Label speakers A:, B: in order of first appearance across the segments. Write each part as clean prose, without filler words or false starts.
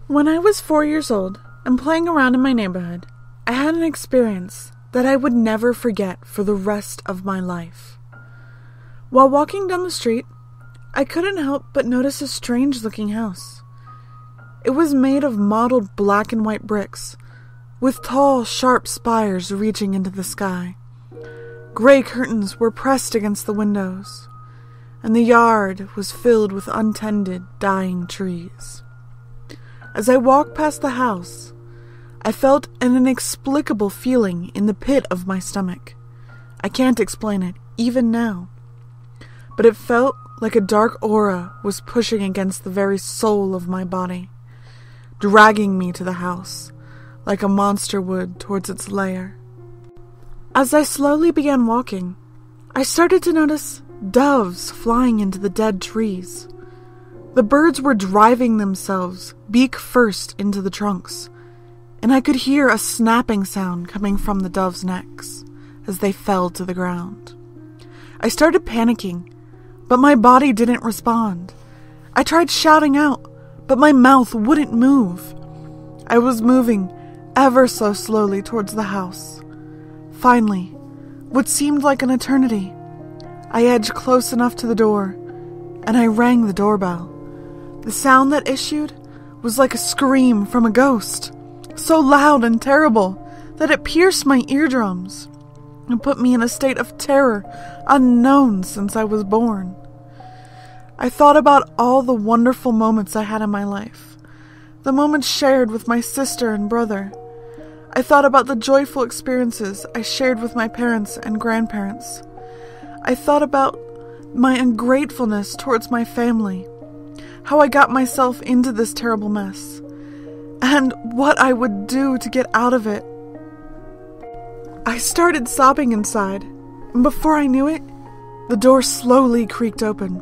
A: When I was 4 years old and playing around in my neighborhood, I had an experience that I would never forget for the rest of my life. While walking down the street, I couldn't help but notice a strange-looking house. It was made of mottled black and white bricks, with tall, sharp spires reaching into the sky. Gray curtains were pressed against the windows, and the yard was filled with untended, dying trees. As I walked past the house, I felt an inexplicable feeling in the pit of my stomach. I can't explain it, even now. But it felt like a dark aura was pushing against the very soul of my body, dragging me to the house, like a monster would towards its lair. As I slowly began walking, I started to notice doves flying into the dead trees. The birds were driving themselves, beak first, into the trunks, and I could hear a snapping sound coming from the doves' necks as they fell to the ground. I started panicking, but my body didn't respond. I tried shouting out, but my mouth wouldn't move. I was moving ever so slowly towards the house. Finally, what seemed like an eternity, I edged close enough to the door, and I rang the doorbell. The sound that issued was like a scream from a ghost, so loud and terrible that it pierced my eardrums and put me in a state of terror unknown since I was born. I thought about all the wonderful moments I had in my life, the moments shared with my sister and brother. I thought about the joyful experiences I shared with my parents and grandparents. I thought about my ungratefulness towards my family, how I got myself into this terrible mess, and what I would do to get out of it. I started sobbing inside, and before I knew it, the door slowly creaked open.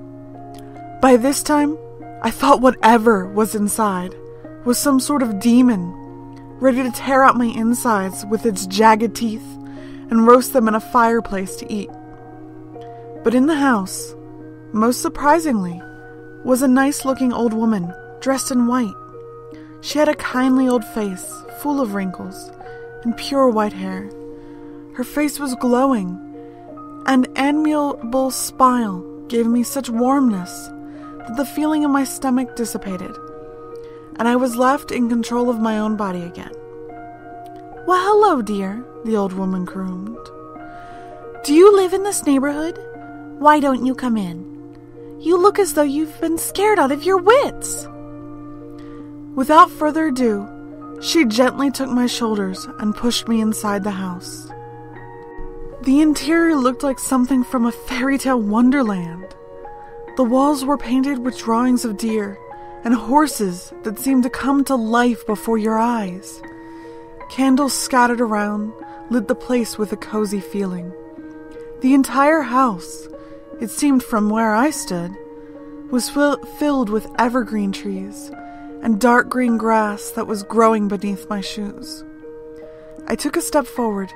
A: By this time, I thought whatever was inside was some sort of demon, ready to tear out my insides with its jagged teeth and roast them in a fireplace to eat. But in the house, most surprisingly, was a nice-looking old woman dressed in white. She had a kindly old face, full of wrinkles, and pure white hair. Her face was glowing, and an amiable smile gave me such warmness that the feeling in my stomach dissipated, and I was left in control of my own body again. "Well, hello, dear," the old woman crooned. "Do you live in this neighborhood? Why don't you come in? You look as though you've been scared out of your wits." Without further ado, she gently took my shoulders and pushed me inside the house. The interior looked like something from a fairy tale wonderland. The walls were painted with drawings of deer and horses that seemed to come to life before your eyes. Candles scattered around lit the place with a cozy feeling. The entire house, it seemed from where I stood, was filled with evergreen trees and dark green grass that was growing beneath my shoes. I took a step forward,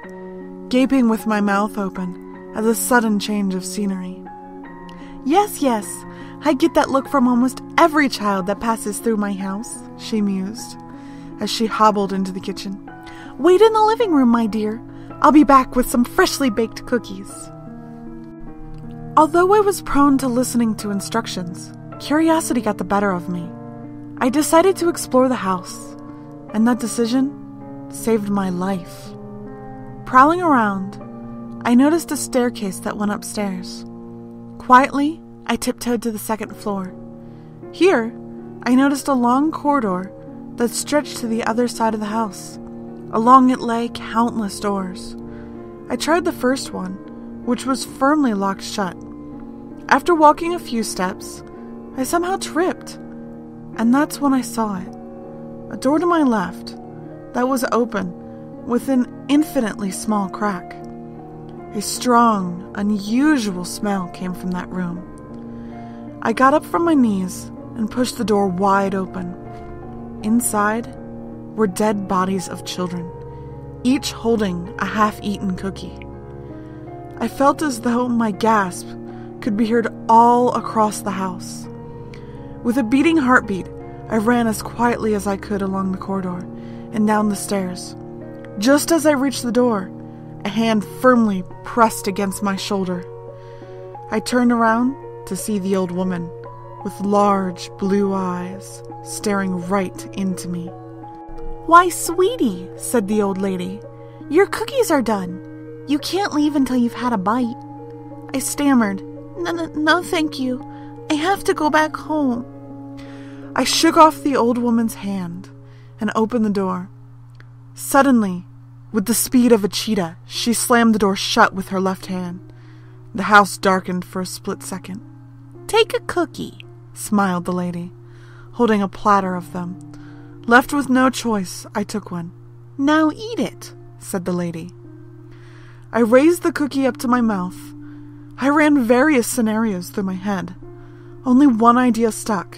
A: gaping with my mouth open at the sudden change of scenery. Yes, I get that look from almost every child that passes through my house," she mused, as she hobbled into the kitchen. "Wait in the living room, my dear. I'll be back with some freshly baked cookies." Although I was prone to listening to instructions, curiosity got the better of me. I decided to explore the house, and that decision saved my life. Prowling around, I noticed a staircase that went upstairs. Quietly, I tiptoed to the second floor. Here, I noticed a long corridor that stretched to the other side of the house. Along it lay countless doors. I tried the first one, which was firmly locked shut. After walking a few steps, I somehow tripped, and that's when I saw it. A door to my left that was open with an infinitely small crack. A strong, unusual smell came from that room. I got up from my knees and pushed the door wide open. Inside were dead bodies of children, each holding a half-eaten cookie. I felt as though my gasp could be heard all across the house. With a beating heartbeat, I ran as quietly as I could along the corridor and down the stairs. Just as I reached the door, a hand firmly pressed against my shoulder. I turned around to see the old woman with large blue eyes staring right into me. "Why, sweetie," said the old lady, "your cookies are done. You can't leave until you've had a bite." I stammered, No, thank you. I have to go back home." I shook off the old woman's hand and opened the door. Suddenly, with the speed of a cheetah, she slammed the door shut with her left hand. The house darkened for a split second. "Take a cookie," smiled the lady, holding a platter of them. Left with no choice, I took one. "Now eat it," said the lady. I raised the cookie up to my mouth. I ran various scenarios through my head. Only one idea stuck.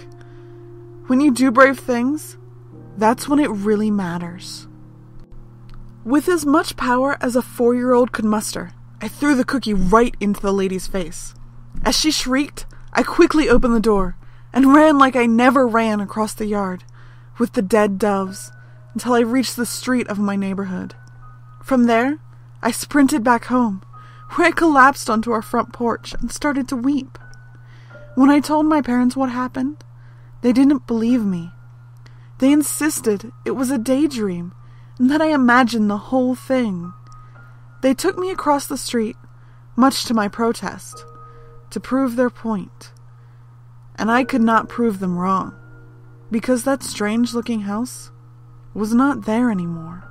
A: When you do brave things, that's when it really matters. With as much power as a 4-year-old could muster, I threw the cookie right into the lady's face. As she shrieked, I quickly opened the door and ran like I never ran across the yard with the dead doves until I reached the street of my neighborhood. From there, I sprinted back home, where I collapsed onto our front porch and started to weep. When I told my parents what happened, they didn't believe me. They insisted it was a daydream and that I imagined the whole thing. They took me across the street, much to my protest, to prove their point. And I could not prove them wrong, because that strange-looking house was not there anymore.